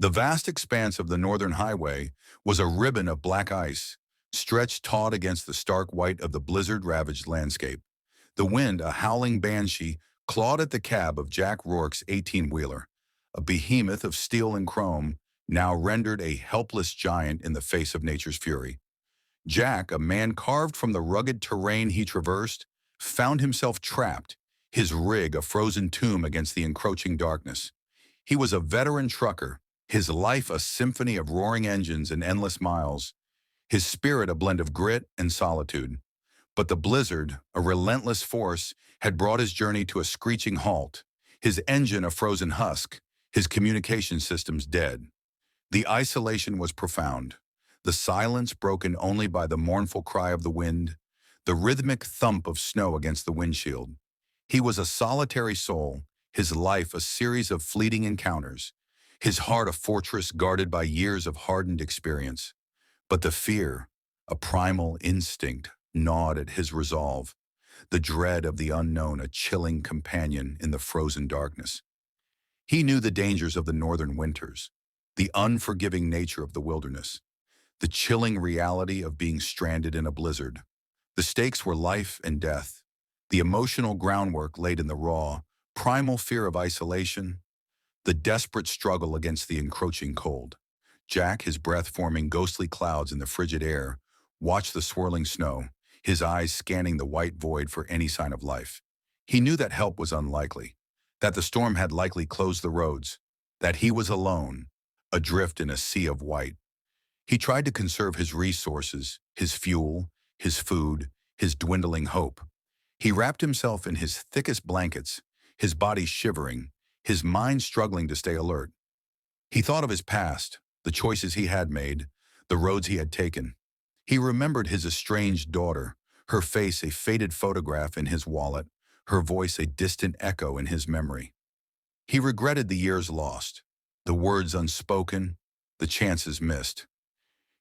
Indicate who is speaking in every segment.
Speaker 1: The vast expanse of the Northern Highway was a ribbon of black ice, stretched taut against the stark white of the blizzard-ravaged landscape. The wind, a howling banshee, clawed at the cab of Jack Rourke's 18-wheeler, a behemoth of steel and chrome, now rendered a helpless giant in the face of nature's fury. Jack, a man carved from the rugged terrain he traversed, found himself trapped, his rig a frozen tomb against the encroaching darkness. He was a veteran trucker, his life a symphony of roaring engines and endless miles, his spirit a blend of grit and solitude. But the blizzard, a relentless force, had brought his journey to a screeching halt, his engine a frozen husk, his communication systems dead. The isolation was profound, the silence broken only by the mournful cry of the wind, the rhythmic thump of snow against the windshield. He was a solitary soul, his life a series of fleeting encounters, his heart a fortress guarded by years of hardened experience. But the fear, a primal instinct, gnawed at his resolve, the dread of the unknown a chilling companion in the frozen darkness. He knew the dangers of the northern winters, the unforgiving nature of the wilderness, the chilling reality of being stranded in a blizzard. The stakes were life and death, the emotional groundwork laid in the raw, primal fear of isolation, the desperate struggle against the encroaching cold. Jack, his breath forming ghostly clouds in the frigid air, watched the swirling snow, his eyes scanning the white void for any sign of life. He knew that help was unlikely, that the storm had likely closed the roads, that he was alone, adrift in a sea of white. He tried to conserve his resources, his fuel, his food, his dwindling hope. He wrapped himself in his thickest blankets, his body shivering, his mind struggling to stay alert. He thought of his past, the choices he had made, the roads he had taken. He remembered his estranged daughter, her face a faded photograph in his wallet, her voice a distant echo in his memory. He regretted the years lost, the words unspoken, the chances missed.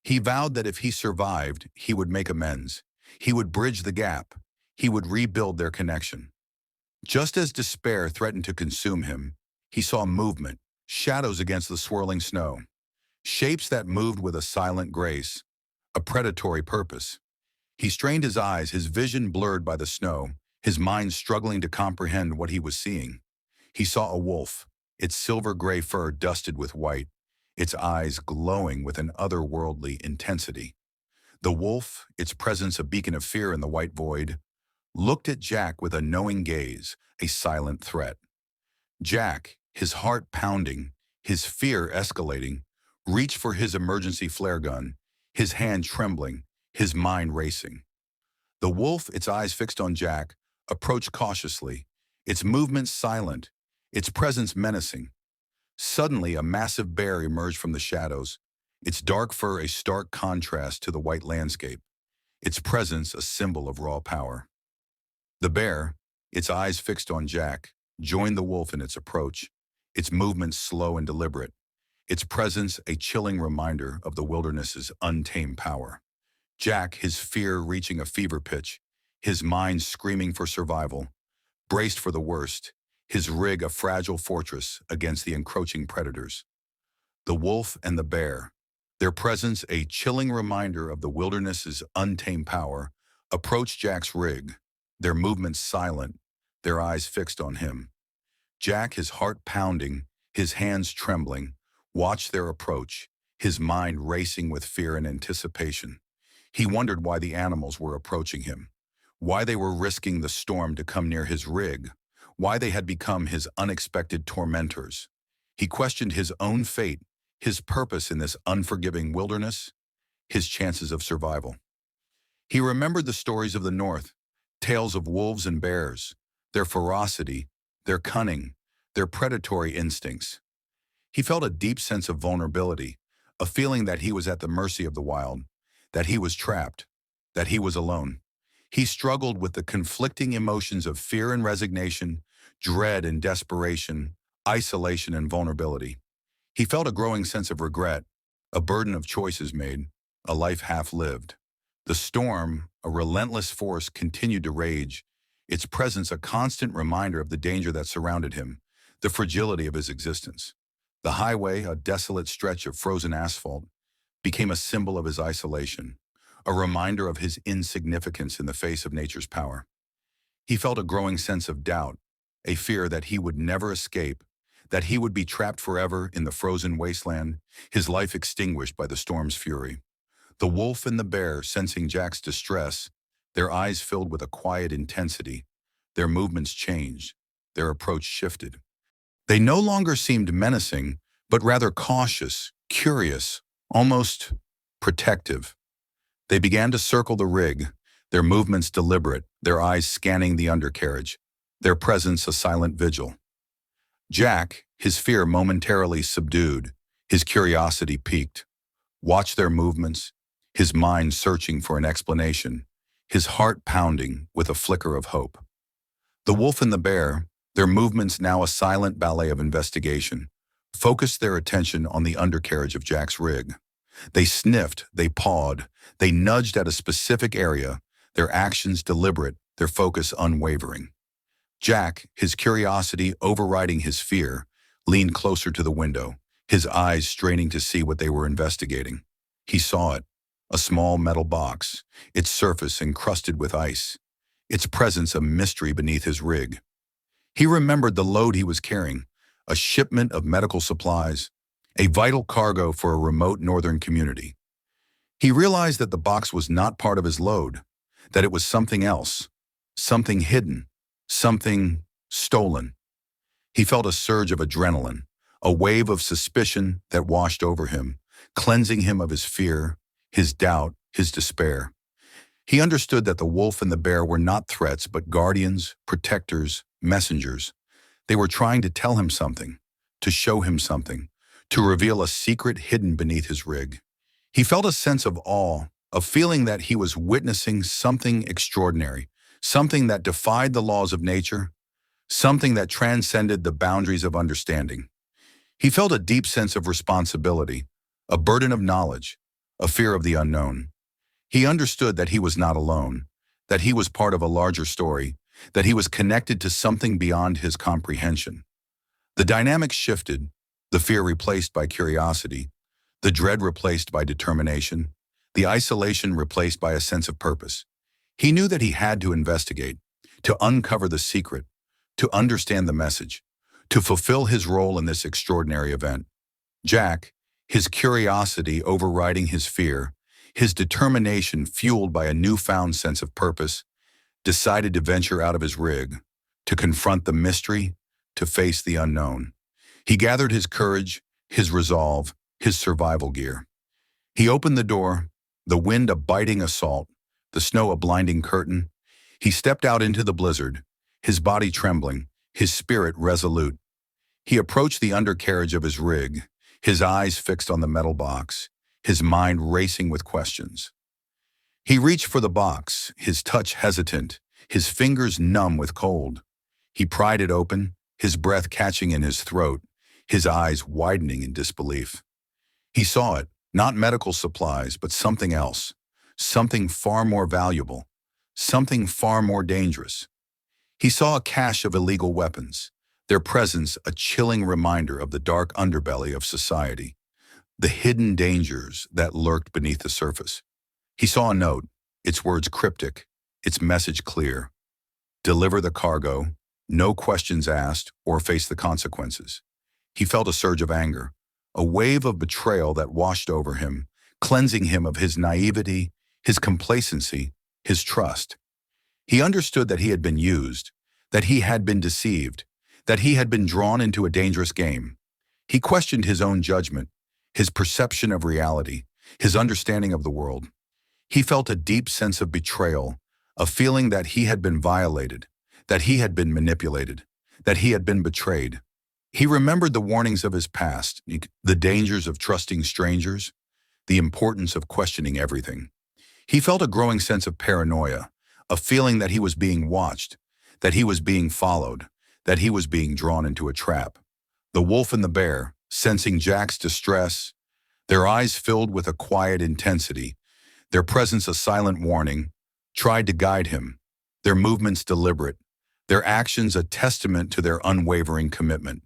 Speaker 1: He vowed that if he survived, he would make amends. He would bridge the gap. He would rebuild their connection. Just as despair threatened to consume him, he saw movement, shadows against the swirling snow, shapes that moved with a silent grace, a predatory purpose. He strained his eyes, his vision blurred by the snow, his mind struggling to comprehend what he was seeing. He saw a wolf, its silver-gray fur dusted with white, its eyes glowing with an otherworldly intensity. The wolf, its presence a beacon of fear in the white void, looked at Jack with a knowing gaze, a silent threat. Jack, his heart pounding, his fear escalating, reached for his emergency flare gun, his hand trembling, his mind racing. The wolf, its eyes fixed on Jack, approached cautiously, its movements silent, its presence menacing. Suddenly, a massive bear emerged from the shadows, its dark fur a stark contrast to the white landscape, its presence a symbol of raw power. The bear, its eyes fixed on Jack, joined the wolf in its approach, its movements slow and deliberate, its presence a chilling reminder of the wilderness's untamed power. Jack, his fear reaching a fever pitch, his mind screaming for survival, braced for the worst, his rig a fragile fortress against the encroaching predators. The wolf and the bear, their presence a chilling reminder of the wilderness's untamed power, approached Jack's rig, their movements silent, their eyes fixed on him. Jack, his heart pounding, his hands trembling, watched their approach, his mind racing with fear and anticipation. He wondered why the animals were approaching him, why they were risking the storm to come near his rig, why they had become his unexpected tormentors. He questioned his own fate, his purpose in this unforgiving wilderness, his chances of survival. He remembered the stories of the North, tales of wolves and bears, their ferocity, their cunning, their predatory instincts. He felt a deep sense of vulnerability, a feeling that he was at the mercy of the wild, that he was trapped, that he was alone. He struggled with the conflicting emotions of fear and resignation, dread and desperation, isolation and vulnerability. He felt a growing sense of regret, a burden of choices made, a life half-lived. The storm, a relentless force, continued to rage, its presence a constant reminder of the danger that surrounded him, the fragility of his existence. The highway, a desolate stretch of frozen asphalt, became a symbol of his isolation, a reminder of his insignificance in the face of nature's power. He felt a growing sense of doubt, a fear that he would never escape, that he would be trapped forever in the frozen wasteland, his life extinguished by the storm's fury. The wolf and the bear, sensing Jack's distress, their eyes filled with a quiet intensity, their movements changed, their approach shifted. They no longer seemed menacing, but rather cautious, curious, almost protective. They began to circle the rig, their movements deliberate, their eyes scanning the undercarriage, their presence a silent vigil. Jack, his fear momentarily subdued, his curiosity piqued, watched their movements, his mind searching for an explanation, his heart pounding with a flicker of hope. The wolf and the bear, their movements now a silent ballet of investigation, focused their attention on the undercarriage of Jack's rig. They sniffed, they pawed, they nudged at a specific area, their actions deliberate, their focus unwavering. Jack, his curiosity overriding his fear, leaned closer to the window, his eyes straining to see what they were investigating. He saw it, a small metal box, its surface encrusted with ice, its presence a mystery beneath his rig. He remembered the load he was carrying, a shipment of medical supplies, a vital cargo for a remote northern community. He realized that the box was not part of his load, that it was something else, something hidden, something stolen. He felt a surge of adrenaline, a wave of suspicion that washed over him, cleansing him of his fear, his doubt, his despair. He understood that the wolf and the bear were not threats but guardians, protectors, messengers. They were trying to tell him something, to show him something, to reveal a secret hidden beneath his rig. He felt a sense of awe, a feeling that he was witnessing something extraordinary, something that defied the laws of nature, something that transcended the boundaries of understanding. He felt a deep sense of responsibility, a burden of knowledge, a fear of the unknown. He understood that he was not alone, that he was part of a larger story, that he was connected to something beyond his comprehension. The dynamic shifted, the fear replaced by curiosity, the dread replaced by determination, the isolation replaced by a sense of purpose. He knew that he had to investigate, to uncover the secret, to understand the message, to fulfill his role in this extraordinary event. Jack, his curiosity overriding his fear, his determination fueled by a newfound sense of purpose, decided to venture out of his rig, to confront the mystery, to face the unknown. He gathered his courage, his resolve, his survival gear. He opened the door, the wind a biting assault, the snow a blinding curtain. He stepped out into the blizzard, his body trembling, his spirit resolute. He approached the undercarriage of his rig, his eyes fixed on the metal box, his mind racing with questions. He reached for the box, his touch hesitant, his fingers numb with cold. He pried it open, his breath catching in his throat, his eyes widening in disbelief. He saw it, not medical supplies, but something else, something far more valuable, something far more dangerous. He saw a cache of illegal weapons, their presence a chilling reminder of the dark underbelly of society, the hidden dangers that lurked beneath the surface. He saw a note, its words cryptic, its message clear. Deliver the cargo, no questions asked, or face the consequences. He felt a surge of anger, a wave of betrayal that washed over him, cleansing him of his naivety, his complacency, his trust. He understood that he had been used, that he had been deceived, that he had been drawn into a dangerous game. He questioned his own judgment, his perception of reality, his understanding of the world. He felt a deep sense of betrayal, a feeling that he had been violated, that he had been manipulated, that he had been betrayed. He remembered the warnings of his past, the dangers of trusting strangers, the importance of questioning everything. He felt a growing sense of paranoia, a feeling that he was being watched, that he was being followed, that he was being drawn into a trap. The wolf and the bear, sensing Jack's distress, their eyes filled with a quiet intensity, their presence a silent warning, tried to guide him, their movements deliberate, their actions a testament to their unwavering commitment.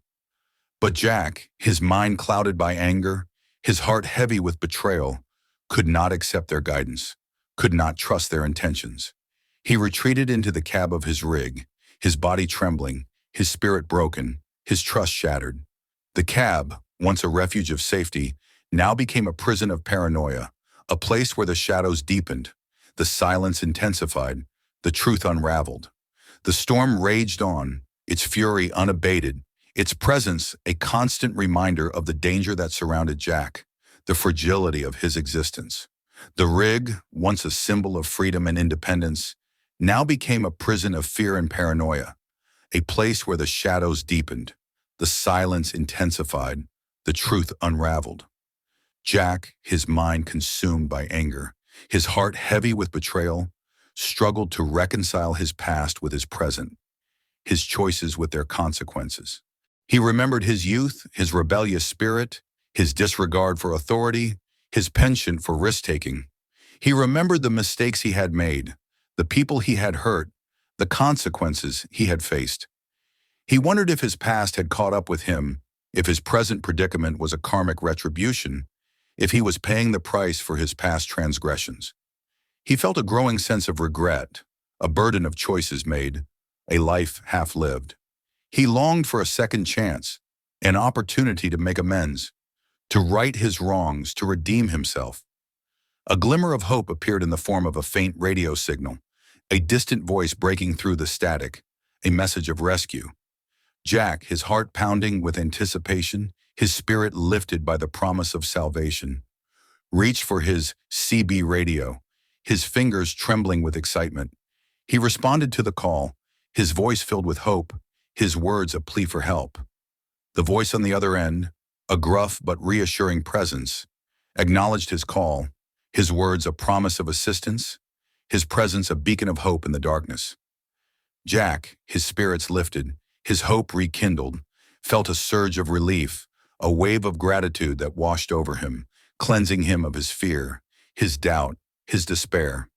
Speaker 1: But Jack, his mind clouded by anger, his heart heavy with betrayal, could not accept their guidance, could not trust their intentions. He retreated into the cab of his rig, his body trembling, his spirit broken, his trust shattered. The cab, once a refuge of safety, now became a prison of paranoia, a place where the shadows deepened, the silence intensified, the truth unraveled. The storm raged on, its fury unabated, its presence a constant reminder of the danger that surrounded Jack, the fragility of his existence. The rig, once a symbol of freedom and independence, now became a prison of fear and paranoia, a place where the shadows deepened, the silence intensified, the truth unraveled. Jack, his mind consumed by anger, his heart heavy with betrayal, struggled to reconcile his past with his present, his choices with their consequences. He remembered his youth, his rebellious spirit, his disregard for authority, his penchant for risk-taking. He remembered the mistakes he had made, the people he had hurt, the consequences he had faced. He wondered if his past had caught up with him, if his present predicament was a karmic retribution, if he was paying the price for his past transgressions. He felt a growing sense of regret, a burden of choices made, a life half-lived. He longed for a second chance, an opportunity to make amends, to right his wrongs, to redeem himself. A glimmer of hope appeared in the form of a faint radio signal, a distant voice breaking through the static, a message of rescue. Jack, his heart pounding with anticipation, his spirit lifted by the promise of salvation, reached for his CB radio, his fingers trembling with excitement. He responded to the call, his voice filled with hope, his words a plea for help. The voice on the other end, a gruff but reassuring presence, acknowledged his call, his words a promise of assistance, his presence a beacon of hope in the darkness. Jack, his spirits lifted, his hope rekindled, felt a surge of relief, a wave of gratitude that washed over him, cleansing him of his fear, his doubt, his despair.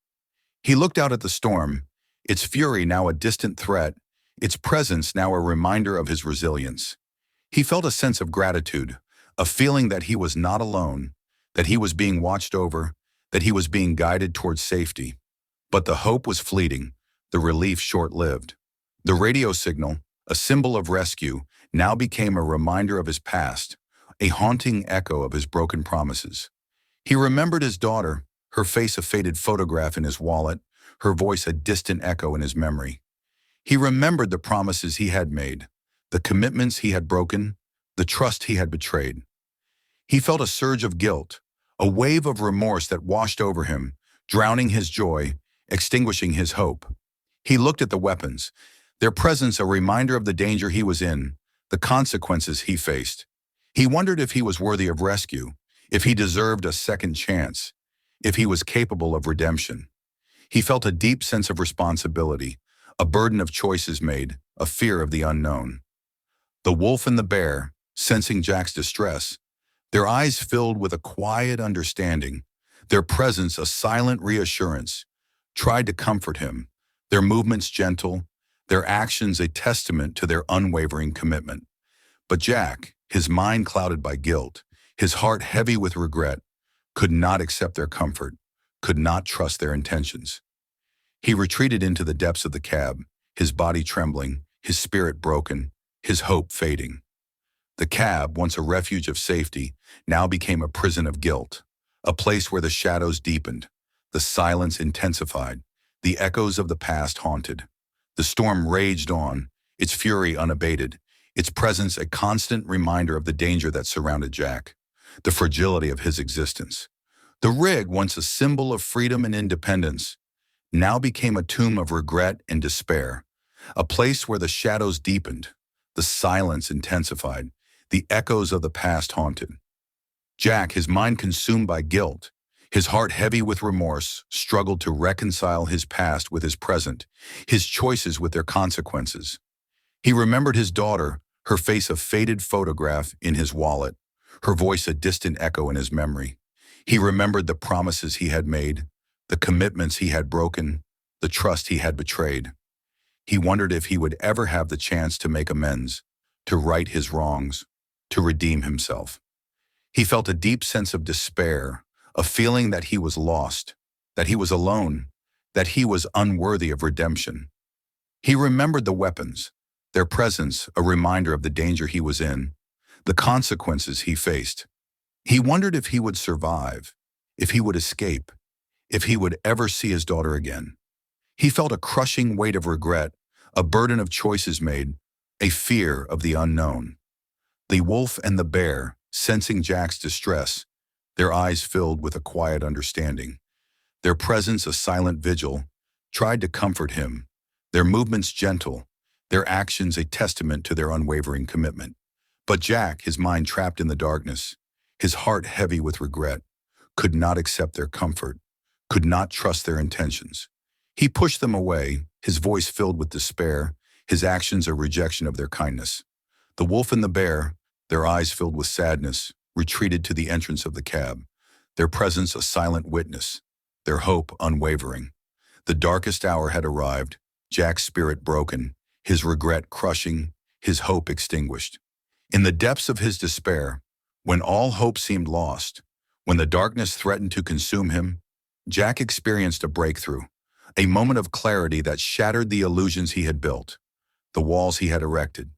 Speaker 1: He looked out at the storm, its fury now a distant threat, its presence now a reminder of his resilience. He felt a sense of gratitude, a feeling that he was not alone, that he was being watched over, that he was being guided towards safety. But the hope was fleeting, the relief short-lived. The radio signal, a symbol of rescue, now became a reminder of his past, a haunting echo of his broken promises. He remembered his daughter, her face a faded photograph in his wallet, her voice a distant echo in his memory. He remembered the promises he had made, the commitments he had broken, the trust he had betrayed. He felt a surge of guilt, a wave of remorse that washed over him, drowning his joy, extinguishing his hope. He looked at the weapons, their presence a reminder of the danger he was in, the consequences he faced. He wondered if he was worthy of rescue, if he deserved a second chance, if he was capable of redemption. He felt a deep sense of responsibility, a burden of choices made, a fear of the unknown. The wolf and the bear, sensing Jack's distress, their eyes filled with a quiet understanding, their presence a silent reassurance, tried to comfort him, their movements gentle, their actions a testament to their unwavering commitment. But Jack, his mind clouded by guilt, his heart heavy with regret, could not accept their comfort, could not trust their intentions. He retreated into the depths of the cab, his body trembling, his spirit broken, his hope fading. The cab, once a refuge of safety, now became a prison of guilt, a place where the shadows deepened, the silence intensified, the echoes of the past haunted. The storm raged on, its fury unabated, its presence a constant reminder of the danger that surrounded Jack, the fragility of his existence. The rig, once a symbol of freedom and independence, now became a tomb of regret and despair, a place where the shadows deepened, the silence intensified, the echoes of the past haunted. Jack, his mind consumed by guilt, his heart heavy with remorse, struggled to reconcile his past with his present, his choices with their consequences. He remembered his daughter, her face a faded photograph in his wallet, her voice a distant echo in his memory. He remembered the promises he had made, the commitments he had broken, the trust he had betrayed. He wondered if he would ever have the chance to make amends, to right his wrongs, to redeem himself. He felt a deep sense of despair, a feeling that he was lost, that he was alone, that he was unworthy of redemption. He remembered the weapons, their presence a reminder of the danger he was in, the consequences he faced. He wondered if he would survive, if he would escape, if he would ever see his daughter again. He felt a crushing weight of regret, a burden of choices made, a fear of the unknown. The wolf and the bear, sensing Jack's distress, their eyes filled with a quiet understanding, their presence a silent vigil, tried to comfort him, their movements gentle, their actions a testament to their unwavering commitment. But Jack, his mind trapped in the darkness, his heart heavy with regret, could not accept their comfort, could not trust their intentions. He pushed them away, his voice filled with despair, his actions a rejection of their kindness. The wolf and the bear, their eyes filled with sadness, retreated to the entrance of the cab, their presence a silent witness, their hope unwavering. The darkest hour had arrived, Jack's spirit broken, his regret crushing, his hope extinguished. In the depths of his despair, when all hope seemed lost, when the darkness threatened to consume him, Jack experienced a breakthrough, a moment of clarity that shattered the illusions he had built, the walls he had erected.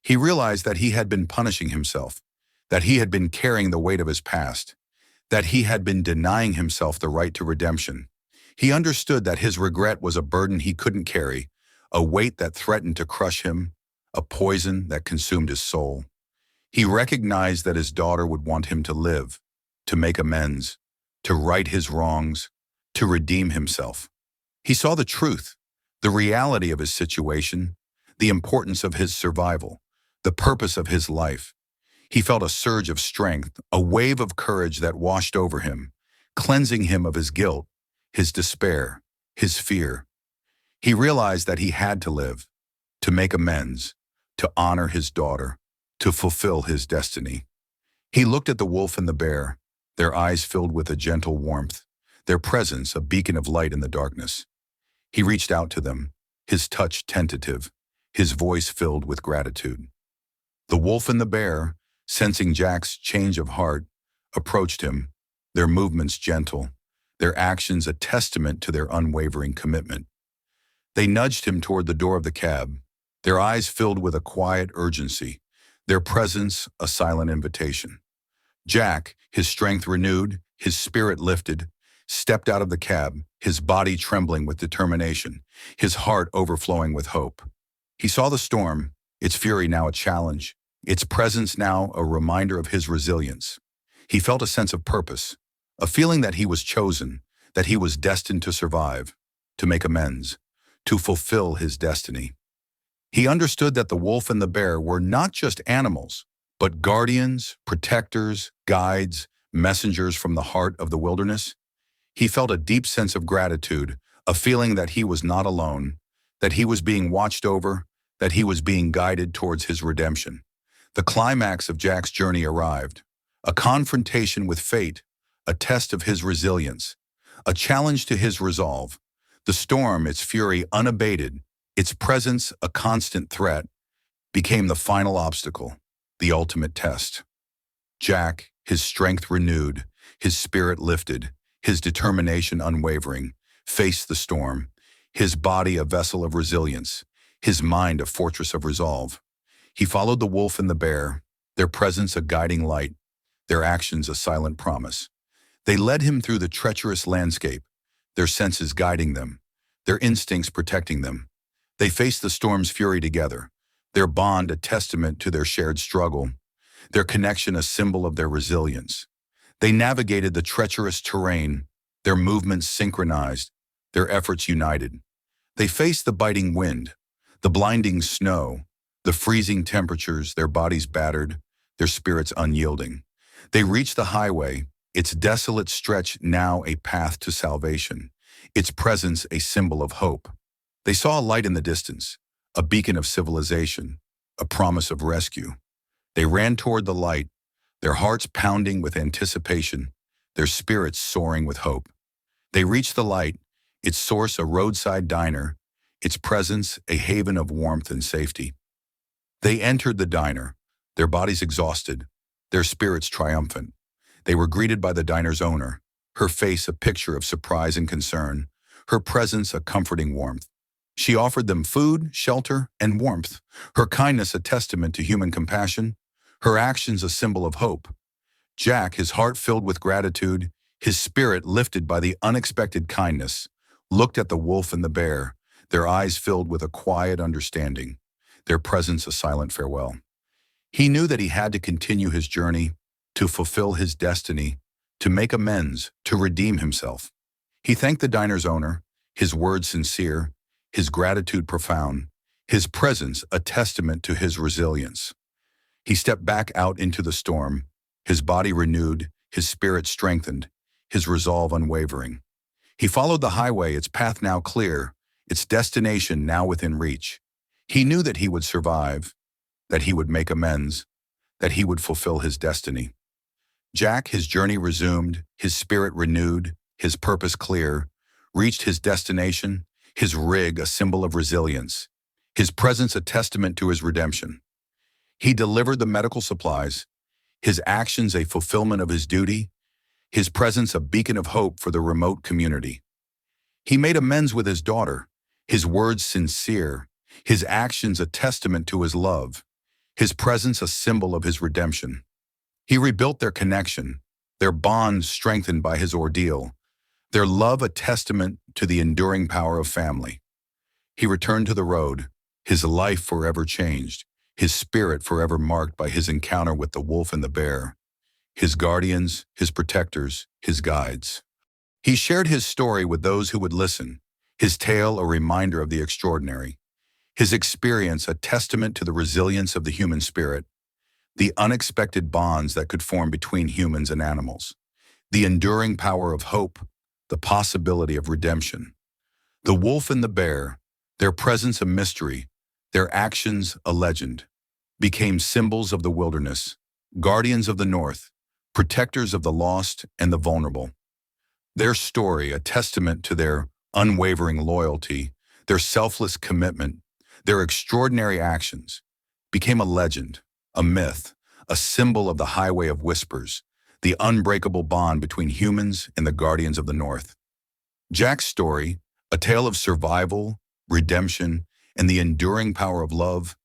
Speaker 1: He realized that he had been punishing himself, that he had been carrying the weight of his past, that he had been denying himself the right to redemption. He understood that his regret was a burden he couldn't carry, a weight that threatened to crush him, a poison that consumed his soul. He recognized that his daughter would want him to live, to make amends, to right his wrongs, to redeem himself. He saw the truth, the reality of his situation, the importance of his survival, the purpose of his life. He felt a surge of strength, a wave of courage that washed over him, cleansing him of his guilt, his despair, his fear. He realized that he had to live, to make amends, to honor his daughter, to fulfill his destiny. He looked at the wolf and the bear, their eyes filled with a gentle warmth, their presence a beacon of light in the darkness. He reached out to them, his touch tentative, his voice filled with gratitude. The wolf and the bear, sensing Jack's change of heart, approached him, their movements gentle, their actions a testament to their unwavering commitment. They nudged him toward the door of the cab, their eyes filled with a quiet urgency, their presence a silent invitation. Jack, his strength renewed, his spirit lifted, stepped out of the cab, his body trembling with determination, his heart overflowing with hope. He saw the storm, its fury now a challenge, its presence now a reminder of his resilience. He felt a sense of purpose, a feeling that he was chosen, that he was destined to survive, to make amends, to fulfill his destiny. He understood that the wolf and the bear were not just animals, but guardians, protectors, guides, messengers from the heart of the wilderness. He felt a deep sense of gratitude, a feeling that he was not alone, that he was being watched over, that he was being guided towards his redemption. The climax of Jack's journey arrived, a confrontation with fate, a test of his resilience, a challenge to his resolve. The storm, its fury unabated, its presence a constant threat, became the final obstacle, the ultimate test. Jack, his strength renewed, his spirit lifted, his determination unwavering, faced the storm, his body a vessel of resilience, his mind a fortress of resolve. He followed the wolf and the bear, their presence a guiding light, their actions a silent promise. They led him through the treacherous landscape, their senses guiding them, their instincts protecting them. They faced the storm's fury together, their bond a testament to their shared struggle, their connection a symbol of their resilience. They navigated the treacherous terrain, their movements synchronized, their efforts united. They faced the biting wind, the blinding snow, the freezing temperatures, their bodies battered, their spirits unyielding. They reached the highway, its desolate stretch now a path to salvation, its presence a symbol of hope. They saw a light in the distance, a beacon of civilization, a promise of rescue. They ran toward the light, their hearts pounding with anticipation, their spirits soaring with hope. They reached the light, its source a roadside diner, its presence a haven of warmth and safety. They entered the diner, their bodies exhausted, their spirits triumphant. They were greeted by the diner's owner, her face a picture of surprise and concern, her presence a comforting warmth. She offered them food, shelter, and warmth, her kindness a testament to human compassion, her actions a symbol of hope. Jack, his heart filled with gratitude, his spirit lifted by the unexpected kindness, looked at the wolf and the bear, their eyes filled with a quiet understanding, their presence a silent farewell. He knew that he had to continue his journey, to fulfill his destiny, to make amends, to redeem himself. He thanked the diner's owner, his words sincere, his gratitude profound, his presence a testament to his resilience. He stepped back out into the storm, his body renewed, his spirit strengthened, his resolve unwavering. He followed the highway, its path now clear, its destination now within reach. He knew that he would survive, that he would make amends, that he would fulfill his destiny. Jack, his journey resumed, his spirit renewed, his purpose clear, reached his destination, his rig a symbol of resilience, his presence a testament to his redemption. He delivered the medical supplies, his actions a fulfillment of his duty, his presence a beacon of hope for the remote community. He made amends with his daughter, his words sincere, his actions a testament to his love, his presence a symbol of his redemption. He rebuilt their connection, their bonds strengthened by his ordeal, their love a testament to the enduring power of family. He returned to the road, his life forever changed, his spirit forever marked by his encounter with the wolf and the bear, his guardians, his protectors, his guides. He shared his story with those who would listen, his tale a reminder of the extraordinary, his experience a testament to the resilience of the human spirit, the unexpected bonds that could form between humans and animals, the enduring power of hope, the possibility of redemption. The wolf and the bear, their presence a mystery, their actions a legend, became symbols of the wilderness, guardians of the north, protectors of the lost and the vulnerable. Their story a testament to their unwavering loyalty, their selfless commitment, their extraordinary actions, became a legend, a myth, a symbol of the highway of whispers, the unbreakable bond between humans and the guardians of the north. Jack's story, a tale of survival, redemption, and the enduring power of love,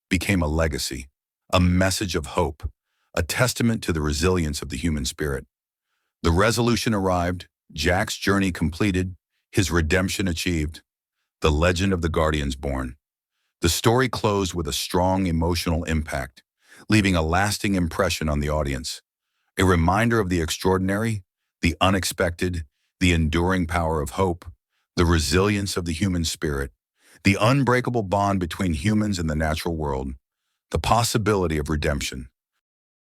Speaker 1: became a legacy, a message of hope, a testament to the resilience of the human spirit. The resolution arrived, Jack's journey completed, his redemption achieved, the legend of the guardians born. The story closed with a strong emotional impact, leaving a lasting impression on the audience, a reminder of the extraordinary, the unexpected, the enduring power of hope, the resilience of the human spirit, the unbreakable bond between humans and the natural world, the possibility of redemption.